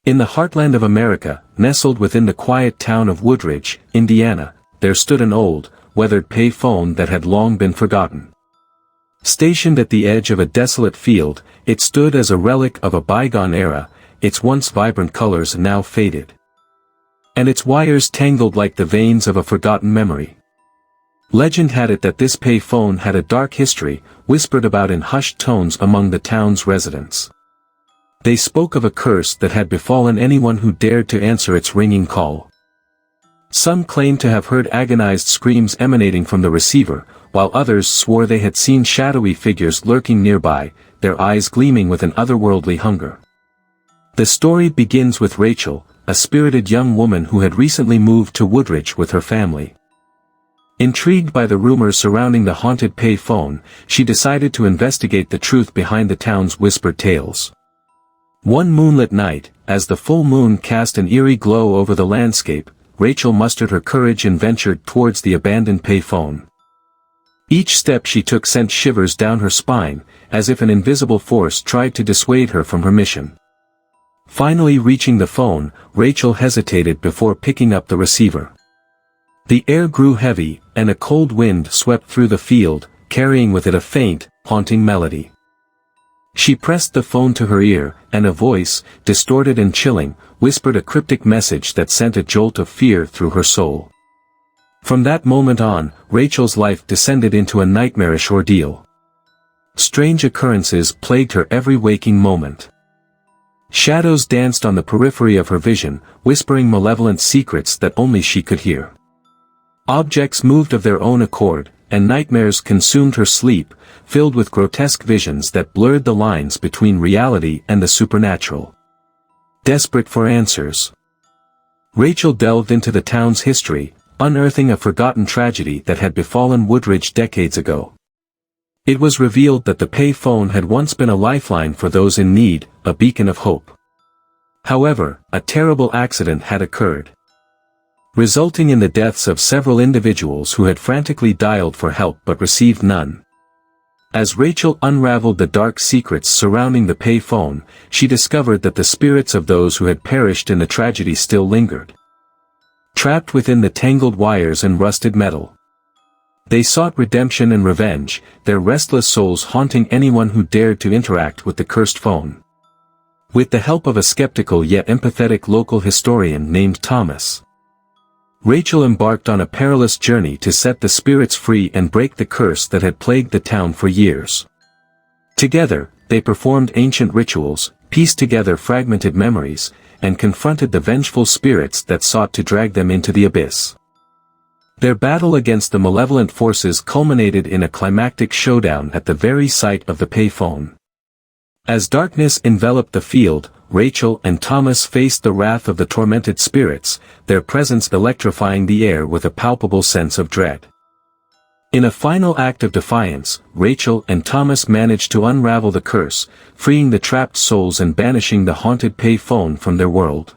In the heartland of America, nestled within the quiet town of Woodridge, Indiana, there stood an old, weathered pay phone that had long been forgotten. Stationed at the edge of a desolate field, it stood as a relic of a bygone era, its once vibrant colors now faded, and its wires tangled like the veins of a forgotten memory. Legend had it that this pay phone had a dark history, whispered about in hushed tones among the town's residents. They spoke of a curse that had befallen anyone who dared to answer its ringing call. Some claimed to have heard agonized screams emanating from the receiver, while others swore they had seen shadowy figures lurking nearby, their eyes gleaming with an otherworldly hunger. The story begins with Rachel, a spirited young woman who had recently moved to Woodridge with her family. Intrigued by the rumors surrounding the haunted pay phone, she decided to investigate the truth behind the town's whispered tales. One moonlit night, as the full moon cast an eerie glow over the landscape, Rachel mustered her courage and ventured towards the abandoned pay phone. Each step she took sent shivers down her spine, as if an invisible force tried to dissuade her from her mission. Finally reaching the phone, Rachel hesitated before picking up the receiver. The air grew heavy, and a cold wind swept through the field, carrying with it a faint, haunting melody. She pressed the phone to her ear, and a voice, distorted and chilling, whispered a cryptic message that sent a jolt of fear through her soul. From that moment on, Rachel's life descended into a nightmarish ordeal. Strange occurrences plagued her every waking moment. Shadows danced on the periphery of her vision, whispering malevolent secrets that only she could hear. Objects moved of their own accord, and nightmares consumed her sleep, filled with grotesque visions that blurred the lines between reality and the supernatural. Desperate for answers, Rachel delved into the town's history, unearthing a forgotten tragedy that had befallen Woodridge decades ago. It was revealed that the pay phone had once been a lifeline for those in need, a beacon of hope. However, a terrible accident had occurred, resulting in the deaths of several individuals who had frantically dialed for help but received none. As Rachel unraveled the dark secrets surrounding the pay phone, she discovered that the spirits of those who had perished in the tragedy still lingered, trapped within the tangled wires and rusted metal. They sought redemption and revenge, their restless souls haunting anyone who dared to interact with the cursed phone. With the help of a skeptical yet empathetic local historian named Thomas, Rachel embarked on a perilous journey to set the spirits free and break the curse that had plagued the town for years. Together, they performed ancient rituals, pieced together fragmented memories, and confronted the vengeful spirits that sought to drag them into the abyss. Their battle against the malevolent forces culminated in a climactic showdown at the very site of the pay phone. As darkness enveloped the field, Rachel and Thomas faced the wrath of the tormented spirits, their presence electrifying the air with a palpable sense of dread. In a final act of defiance, Rachel and Thomas managed to unravel the curse, freeing the trapped souls and banishing the haunted pay phone from their world.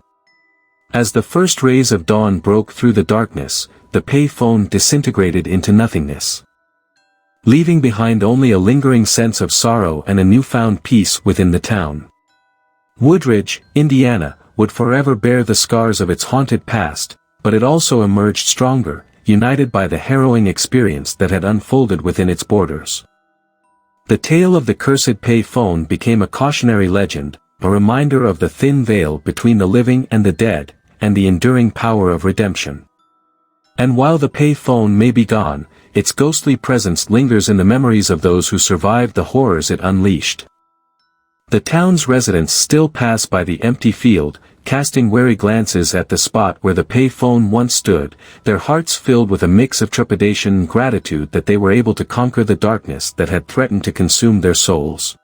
As the first rays of dawn broke through the darkness, the pay phone disintegrated into nothingness, leaving behind only a lingering sense of sorrow and a newfound peace within the town. Woodridge, Indiana, would forever bear the scars of its haunted past, but it also emerged stronger, united by the harrowing experience that had unfolded within its borders. The tale of the cursed pay phone became a cautionary legend, a reminder of the thin veil between the living and the dead, and the enduring power of redemption. And while the pay phone may be gone, its ghostly presence lingers in the memories of those who survived the horrors it unleashed. The town's residents still pass by the empty field, casting wary glances at the spot where the pay phone once stood, their hearts filled with a mix of trepidation and gratitude that they were able to conquer the darkness that had threatened to consume their souls.